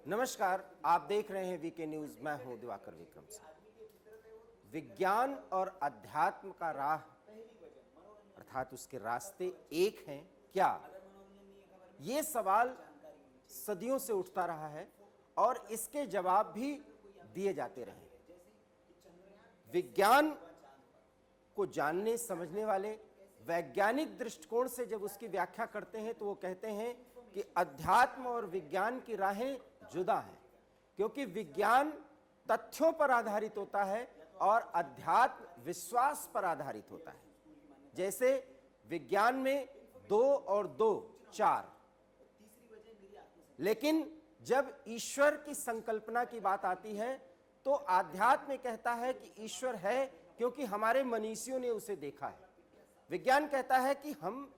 नमस्कार, आप देख रहे हैं वीके न्यूज। मैं हूं दिवाकर विक्रम सिंह। विज्ञान और अध्यात्म का राह अर्थात उसके रास्ते एक हैं क्या? ये सवाल सदियों से उठता रहा है और इसके जवाब भी दिए जाते रहे। विज्ञान को जानने समझने वाले वैज्ञानिक दृष्टिकोण से जब उसकी व्याख्या करते हैं तो वो कहते हैं कि अध्यात्म और विज्ञान की राहें जुदा हैं, क्योंकि विज्ञान तथ्यों पर आधारित होता है और अध्यात्म विश्वास पर आधारित होता है। जैसे विज्ञान में 2 और 2 4, लेकिन जब ईश्वर की संकल्पना की बात आती है तो आध्यात्म कहता है कि ईश्वर है क्योंकि हमारे मनीषियों ने उसे देखा है। विज्ञान कहता है कि हम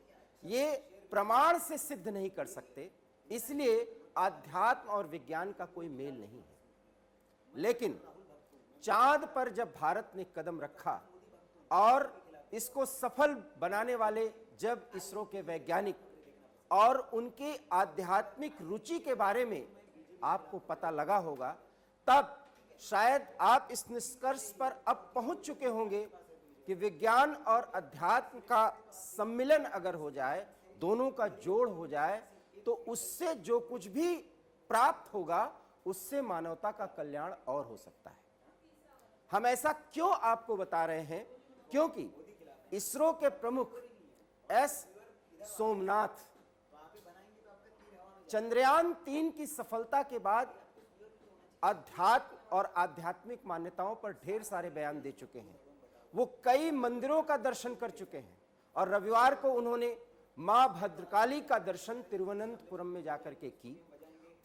ये प्रमाण से सिद्ध नहीं कर सकते, इसलिए आध्यात्म और विज्ञान का कोई मेल नहीं है। लेकिन चांद पर जब भारत ने कदम रखा और इसको सफल बनाने वाले जब इसरो के वैज्ञानिक और उनके आध्यात्मिक रुचि के बारे में आपको पता लगा होगा, तब शायद आप इस निष्कर्ष पर अब पहुंच चुके होंगे कि विज्ञान और अध्यात्म का सम्मिलन अगर हो जाए, दोनों का जोड़ हो जाए, तो उससे जो कुछ भी प्राप्त होगा उससे मानवता का कल्याण और हो सकता है। हम ऐसा क्यों आपको बता रहे हैं? क्योंकि इसरो के प्रमुख एस सोमनाथ चंद्रयान 3 की सफलता के बाद अध्यात्म और आध्यात्मिक मान्यताओं पर ढेर सारे बयान दे चुके हैं। वो कई मंदिरों का दर्शन कर चुके हैं और रविवार को उन्होंने मां भद्रकाली का दर्शन तिरुवनंतपुरम में जाकर के की।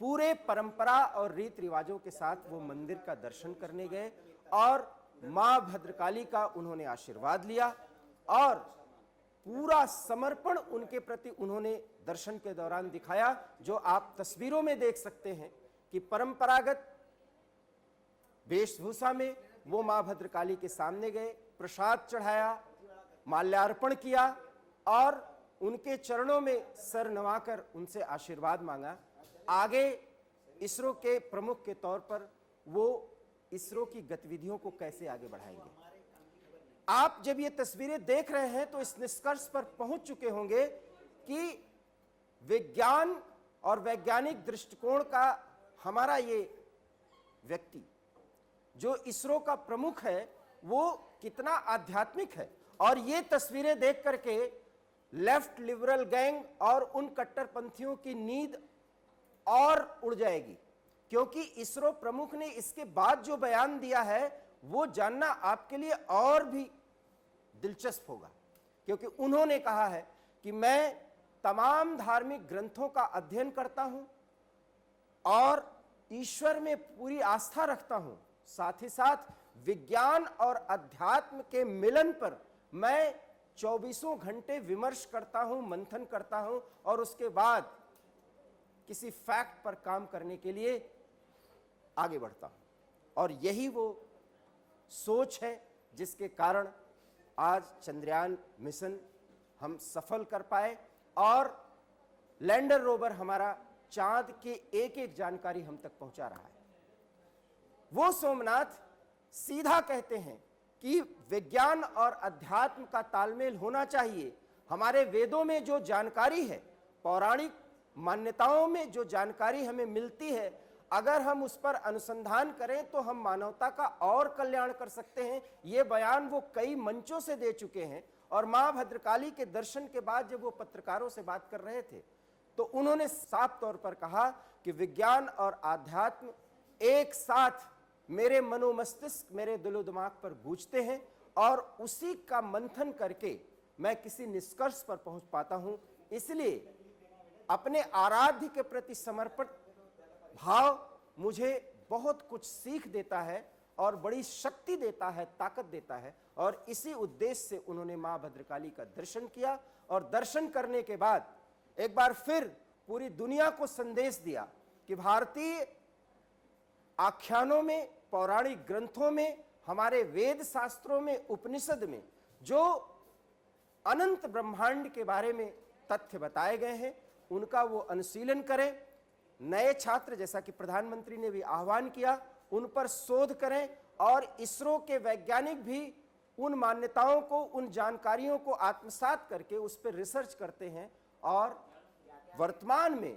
पूरे परंपरा और रीति रिवाजों के साथ वो मंदिर का दर्शन करने गए और मां भद्रकाली का उन्होंने आशीर्वाद लिया और पूरा समर्पण उनके प्रति उन्होंने दर्शन के दौरान दिखाया, जो आप तस्वीरों में देख सकते हैं कि परंपरागत वेशभूषा में वो मां भद्रकाली के सामने गए, प्रसाद चढ़ाया, माल्यार्पण किया और उनके चरणों में सर नवाकर उनसे आशीर्वाद मांगा। आगे इसरो के प्रमुख के तौर पर वो इसरो की गतिविधियों को कैसे आगे बढ़ाएंगे। आप जब ये तस्वीरें देख रहे हैं तो इस निष्कर्ष पर पहुंच चुके होंगे कि विज्ञान और वैज्ञानिक दृष्टिकोण का हमारा ये व्यक्ति जो इसरो का प्रमुख है वो कितना आध्यात्मिक है। और ये तस्वीरें देख करके लेफ्ट लिबरल गैंग और उन कट्टरपंथियों की नींद और उड़ जाएगी, क्योंकि इसरो प्रमुख ने इसके बाद जो बयान दिया है वो जानना आपके लिए और भी दिलचस्प होगा, क्योंकि उन्होंने कहा है कि मैं तमाम धार्मिक ग्रंथों का अध्ययन करता हूं और ईश्वर में पूरी आस्था रखता हूं, साथ ही साथ विज्ञान और अध्यात्म के मिलन पर मैं 24 घंटे विमर्श करता हूं, मंथन करता हूं और उसके बाद किसी फैक्ट पर काम करने के लिए आगे बढ़ता हूं। और यही वो सोच है जिसके कारण आज चंद्रयान मिशन हम सफल कर पाए और लैंडर रोवर हमारा चांद के एक एक जानकारी हम तक पहुंचा रहा है। वो सोमनाथ सीधा कहते हैं कि विज्ञान और अध्यात्म का तालमेल होना चाहिए। हमारे वेदों में जो जानकारी है, पौराणिक मान्यताओं में जो जानकारी हमें मिलती है, अगर हम उस पर अनुसंधान करें तो हम मानवता का और कल्याण कर सकते हैं। ये बयान वो कई मंचों से दे चुके हैं और मां भद्रकाली के दर्शन के बाद जब वो पत्रकारों से बात कर रहे थे तो उन्होंने साफ तौर पर कहा कि विज्ञान और आध्यात्म एक साथ मेरे मनोमस्तिष्क, मेरे दिलो दिमाग पर गूंजते हैं और उसी का मंथन करके मैं किसी निष्कर्ष पर पहुंच पाता हूं। इसलिए अपने आराध्य के प्रति समर्पण भाव मुझे बहुत कुछ सीख देता है और बड़ी शक्ति देता है, ताकत देता है। और इसी उद्देश्य से उन्होंने मां भद्रकाली का दर्शन किया और दर्शन करने के बाद एक बार फिर पूरी दुनिया को संदेश दिया कि भारतीय आख्यानों में, पौराणिक ग्रंथों में, हमारे वेद शास्त्रों में, उपनिषद में जो अनंत ब्रह्मांड के बारे में तथ्य बताए गए हैं उनका वो अनुशीलन करें। नए छात्र, जैसा कि प्रधानमंत्री ने भी आह्वान किया, उन पर शोध करें और इसरो के वैज्ञानिक भी उन मान्यताओं को, उन जानकारियों को आत्मसात करके उस पर रिसर्च करते हैं और वर्तमान में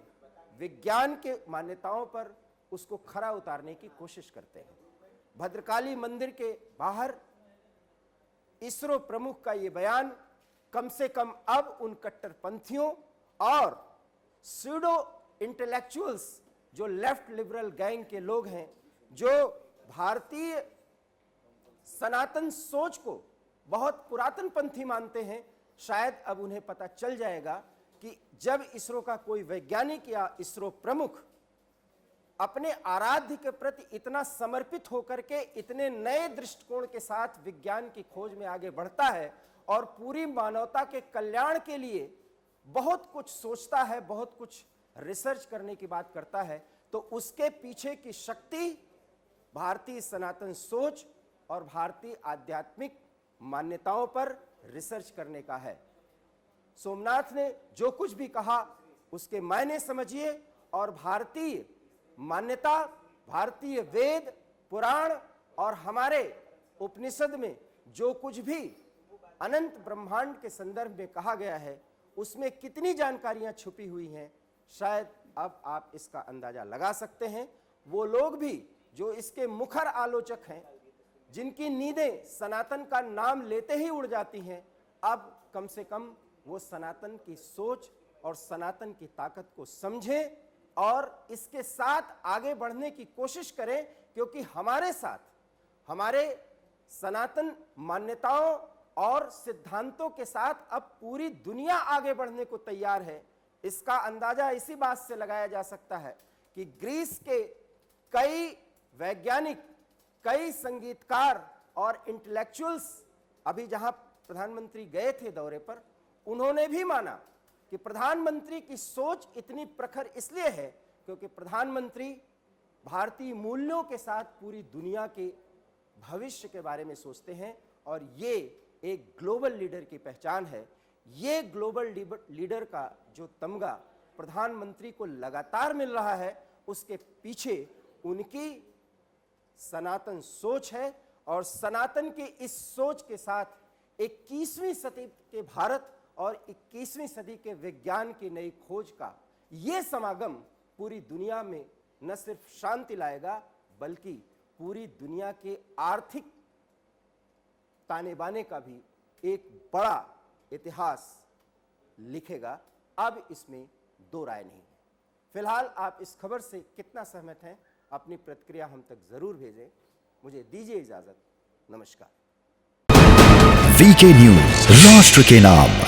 विज्ञान के मान्यताओं पर उसको खरा उतारने की कोशिश करते हैं। भद्रकाली मंदिर के बाहर इसरो प्रमुख का ये बयान कम से कम अब उन कट्टरपंथियों और स्यूडो इंटेलेक्चुअल्स, जो लेफ्ट लिबरल गैंग के लोग हैं, जो भारतीय सनातन सोच को बहुत पुरातन पंथी मानते हैं, शायद अब उन्हें पता चल जाएगा कि जब इसरो का कोई वैज्ञानिक या इसरो प्रमुख अपने आराध्य के प्रति इतना समर्पित होकर के इतने नए दृष्टिकोण के साथ विज्ञान की खोज में आगे बढ़ता है और पूरी मानवता के कल्याण के लिए बहुत कुछ सोचता है, बहुत कुछ रिसर्च करने की बात करता है, तो उसके पीछे की शक्ति भारतीय सनातन सोच और भारतीय आध्यात्मिक मान्यताओं पर रिसर्च करने का है। सोमनाथ ने जो कुछ भी कहा उसके मायने समझिए और भारतीय मान्यता, भारतीय वेद, पुराण और हमारे उपनिषद में जो कुछ भी अनंत ब्रह्मांड के संदर्भ में कहा गया है, उसमें कितनी जानकारियां छुपी हुई हैं, शायद अब आप इसका अंदाजा लगा सकते हैं। वो लोग भी जो इसके मुखर आलोचक हैं, जिनकी नींदें सनातन का नाम लेते ही उड़ जाती हैं, अब कम से कम वो सनातन की सोच और सनातन की ताकत को समझें और इसके साथ आगे बढ़ने की कोशिश करें, क्योंकि हमारे साथ हमारे सनातन मान्यताओं और सिद्धांतों के साथ अब पूरी दुनिया आगे बढ़ने को तैयार है। इसका अंदाजा इसी बात से लगाया जा सकता है कि ग्रीस के कई वैज्ञानिक, कई संगीतकार और इंटेलेक्चुअल्स अभी जहां प्रधानमंत्री गए थे दौरे पर, उन्होंने भी माना कि प्रधानमंत्री की सोच इतनी प्रखर इसलिए है क्योंकि प्रधानमंत्री भारतीय मूल्यों के साथ पूरी दुनिया के भविष्य के बारे में सोचते हैं और ये एक ग्लोबल लीडर की पहचान है। ये ग्लोबल लीडर का जो तमगा प्रधानमंत्री को लगातार मिल रहा है, उसके पीछे उनकी सनातन सोच है और सनातन की इस सोच के साथ 21वीं सदी के भारत और 21वीं सदी के विज्ञान की नई खोज का ये समागम पूरी दुनिया में न सिर्फ शांति लाएगा, बल्कि पूरी दुनिया के आर्थिक ताने बाने का भी एक बड़ा इतिहास लिखेगा। अब इसमें दो राय नहीं है। फिलहाल आप इस खबर से कितना सहमत हैं, अपनी प्रतिक्रिया हम तक जरूर भेजें। मुझे दीजिए इजाजत। नमस्कार। वीके न्यूज, राष्ट्र के नाम।